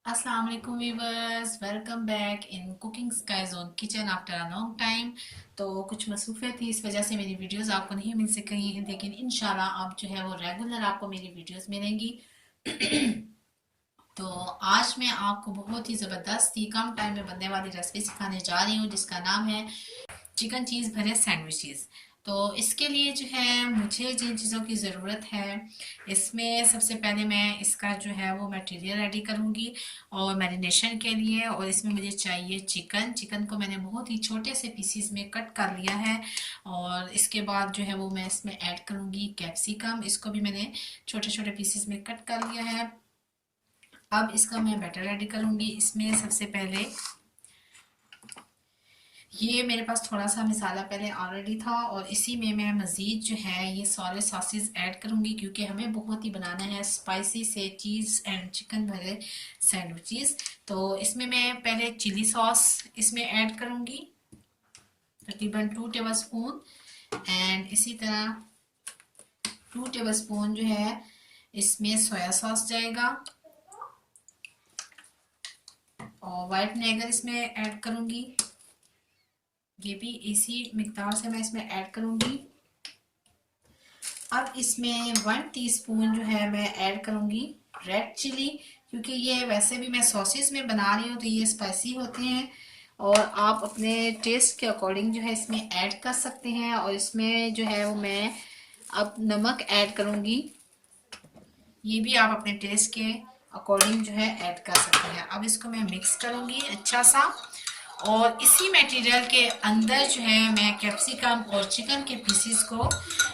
अस्सलाम वालेकुम viewers, welcome back in cooking sky zone kitchen after a long time. तो कुछ मसरूफियत थी, इस वजह से मेरी वीडियोस आपको नहीं मिल सकी, लेकिन इंशाल्लाह अब जो है वो रेगुलर आपको मेरी वीडियोस मिलेंगी। तो आज मैं आपको बहुत ही ज़बरदस्त ही कम टाइम में बनने वाली रेसिपी सिखाने जा रही हूँ, जिसका नाम है चिकन चीज़ भरे सैंडविचेस। तो इसके लिए जो है मुझे जिन चीज़ों की ज़रूरत है, इसमें सबसे पहले मैं इसका जो है वो मटेरियल रेडी करूँगी और मैरिनेशन के लिए। और इसमें मुझे चाहिए चिकन। चिकन को मैंने बहुत ही छोटे से पीसीस में कट कर लिया है। और इसके बाद जो है वो मैं इसमें ऐड करूँगी कैप्सिकम। इसको भी मैंने छोटे छोटे पीसीस में कट कर लिया है। अब इसका मैं बैटर रेडी करूँगी। इसमें सबसे पहले ये मेरे पास थोड़ा सा मसाला पहले ऑलरेडी था, और इसी में मैं मज़ीद जो है ये सारे सॉसेस ऐड करूँगी, क्योंकि हमें बहुत ही बनाना है स्पाइसी से चीज़ एंड चिकन भरे सैंडविचेस। तो इसमें मैं पहले चिली सॉस इसमें ऐड करूँगी, तकरीबन 2 टेबल स्पून। एंड इसी तरह 2 टेबल स्पून जो है इसमें सोया सॉस जाएगा, और वाइट विनेगर इसमें ऐड करूँगी। ये भी इसी मिकदार से मैं इसमें ऐड करूँगी। अब इसमें 1 टीस्पून जो है मैं ऐड करूँगी रेड चिली, क्योंकि ये वैसे भी मैं सॉसेस में बना रही हूँ तो ये स्पाइसी होते हैं, और आप अपने टेस्ट के अकॉर्डिंग जो है इसमें ऐड कर सकते हैं। और इसमें जो है वो मैं अब नमक ऐड करूँगी, ये भी आप अपने टेस्ट के अकॉर्डिंग जो है ऐड कर सकते हैं। अब इसको मैं मिक्स करूँगी अच्छा सा, और इसी मटेरियल के अंदर जो है मैं कैप्सिकम और चिकन के पीसेस को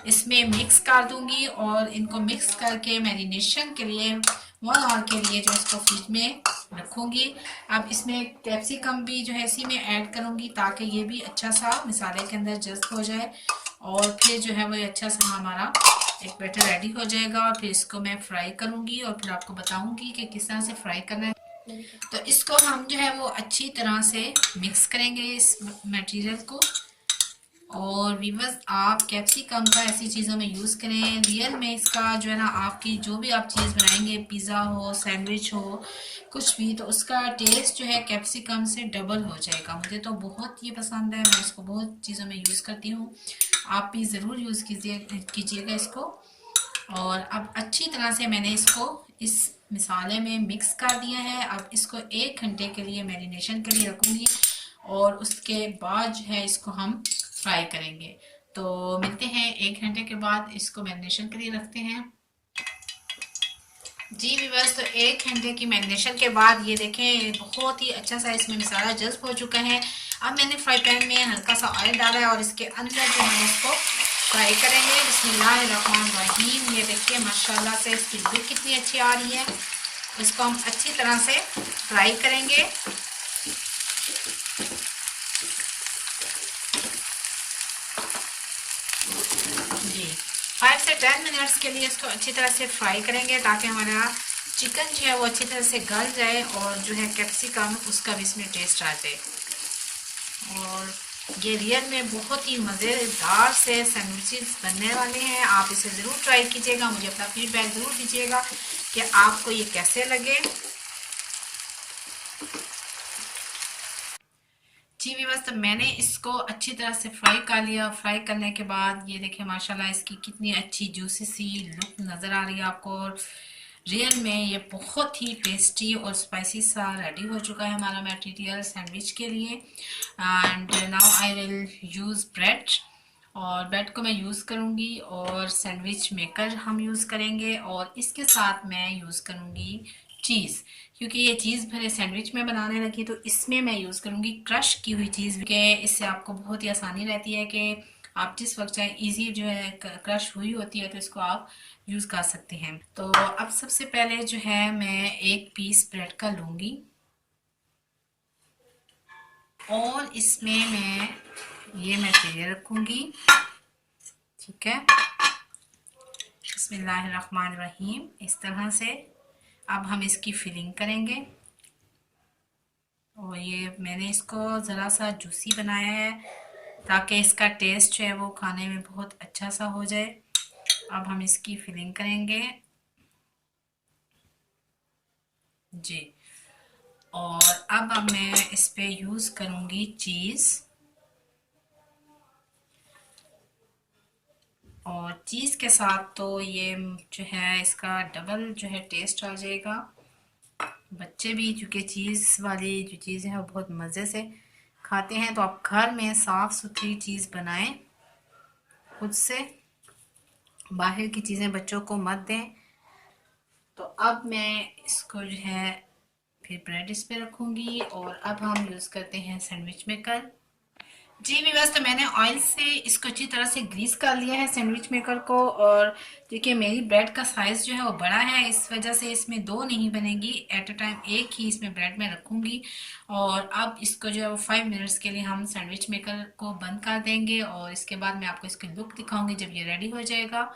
इसमें मिक्स कर दूंगी, और इनको मिक्स करके मैरिनेशन के लिए 1 आवर के लिए जो इसको फ्रिज में रखूंगी। अब इसमें कैप्सिकम भी जो है इसी में ऐड करूंगी, ताकि ये भी अच्छा सा मसाले के अंदर जज्ब हो जाए, और फिर जो है वो अच्छा सा हमारा एक बैटर रेडी हो जाएगा। और फिर इसको मैं फ्राई करूंगी, और फिर आपको बताऊंगी कि किस तरह से फ्राई करना है। तो इसको हम जो है वो अच्छी तरह से मिक्स करेंगे इस मटेरियल को। और वीवर्स, आप कैप्सिकम का ऐसी चीज़ों में यूज़ करें, रियल में इसका जो है ना, आपकी जो भी आप चीज़ बनाएंगे, पिज़्ज़ा हो, सैंडविच हो, कुछ भी, तो उसका टेस्ट जो है कैप्सिकम से डबल हो जाएगा। मुझे तो बहुत ये पसंद है, मैं इसको बहुत चीज़ों में यूज़ करती हूँ। आप भी ज़रूर यूज़ कीजिएगा इसको। और अब अच्छी तरह से मैंने इसको इस मिसाले में मिक्स कर दिया है। अब इसको 1 घंटे के लिए मैरिनेशन के लिए रखूंगी, और उसके बाद जो है इसको हम फ्राई करेंगे। तो मिलते हैं 1 घंटे के बाद, इसको मैरिनेशन के लिए रखते हैं। जी व्यूअर्स, तो 1 घंटे की मैरिनेशन के बाद ये देखें बहुत ही अच्छा सा इसमें मसाला जज्ब हो चुका है। अब मैंने फ्राई पैन में हल्का सा ऑयल डाला है, और इसके अंदर जो हम इसको फ्राई करेंगे। बिस्मिल्लाहिर्रहमानिर्रहीम। ये देखिए माशाल्लाह से इसकी लुक कितनी अच्छी आ रही है। इसको हम अच्छी तरह से फ्राई करेंगे। जी, 5 से 10 मिनट्स के लिए इसको अच्छी तरह से फ्राई करेंगे, ताकि हमारा चिकन जो है वो अच्छी तरह से गल जाए, और जो है कैप्सिकम उसका भी इसमें टेस्ट आ जाए। और ये रियल में बहुत ही मज़ेदार से सैंडविचेस बनने वाले हैं। आप इसे ज़रूर ट्राई कीजिएगा, मुझे अपना फीडबैक ज़रूर दीजिएगा कि आपको ये कैसे लगे। जी व्यूअर्स, तो मैंने इसको अच्छी तरह से फ्राई कर लिया। फ्राई करने के बाद ये देखिए माशाल्लाह इसकी कितनी अच्छी जूसी सी लुक नज़र आ रही है आपको। और रियल में ये बहुत ही टेस्टी और स्पाइसी सा रेडी हो चुका है हमारा मटेरियल सैंडविच के लिए। And now I will use bread, और ब्रेड को मैं यूज़ करूँगी, और सैंडविच मेकर हम यूज़ करेंगे, और इसके साथ मैं यूज़ करूँगी चीज़, क्योंकि ये चीज़ भरे सैंडविच में बनाने लगी तो इसमें मैं यूज़ करूँगी क्रश की हुई चीज़, के इससे आपको बहुत ही आसानी रहती है कि आप जिस वक्त चाहे इजी जो है क्रश हुई होती है तो इसको आप यूज़ कर सकते हैं। तो अब सबसे पहले जो है मैं एक पीस ब्रेड का लूँगी, और इसमें मैं ये मटेरियल रखूँगी। ठीक है, बिस्मिल्लाहिर्रहमानिर्रहीम, इस तरह से अब हम इसकी फिलिंग करेंगे। और ये मैंने इसको ज़रा सा जूसी बनाया है, ताकि इसका टेस्ट जो है वो खाने में बहुत अच्छा सा हो जाए। अब हम इसकी फिलिंग करेंगे। जी, और अब मैं इस पे यूज़ करूँगी चीज़, और चीज़ के साथ तो ये जो है इसका डबल जो है टेस्ट आ जाएगा। बच्चे भी चूँकि चीज़ वाली जो चीज़ें हैं वो बहुत मज़े से खाते हैं, तो आप घर में साफ़ सुथरी चीज़ बनाएं खुद से, बाहर की चीज़ें बच्चों को मत दें। तो अब मैं इसको जो है फिर ब्रेड इस पे रखूँगी, और अब हम यूज़ करते हैं सैंडविच मेकर। जी व्यूअर्स, तो मैंने ऑयल से इसको अच्छी तरह से ग्रीस कर लिया है सैंडविच मेकर को। और देखिए मेरी ब्रेड का साइज़ जो है वो बड़ा है, इस वजह से इसमें दो नहीं बनेगी एट अ टाइम, एक ही इसमें ब्रेड में रखूँगी। और अब इसको जो है वो 5 मिनट्स के लिए हम सैंडविच मेकर को बंद कर देंगे, और इसके बाद मैं आपको इसकी लुक दिखाऊंगी जब ये रेडी हो जाएगा।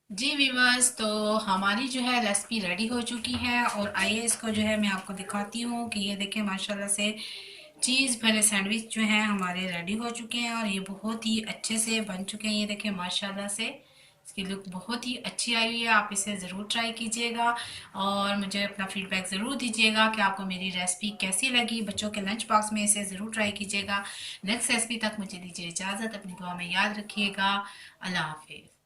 जी व्यूअर्स, तो हमारी जो है रेसिपी रेडी हो चुकी है, और आइए इसको जो है मैं आपको दिखाती हूँ कि ये देखें माशाल्लाह से चीज़ भरे सैंडविच जो हैं हमारे रेडी हो चुके हैं, और ये बहुत ही अच्छे से बन चुके हैं। ये देखें माशाल्लाह से इसकी लुक बहुत ही अच्छी आई हुई है। आप इसे ज़रूर ट्राई कीजिएगा, और मुझे अपना फीडबैक ज़रूर दीजिएगा कि आपको मेरी रेसिपी कैसी लगी। बच्चों के लंच बॉक्स में इसे ज़रूर ट्राई कीजिएगा। नेक्स्ट रेसिपी तक मुझे दीजिए इजाज़त, अपनी दुआ में याद रखिएगा। अल्लाह हाफिज़।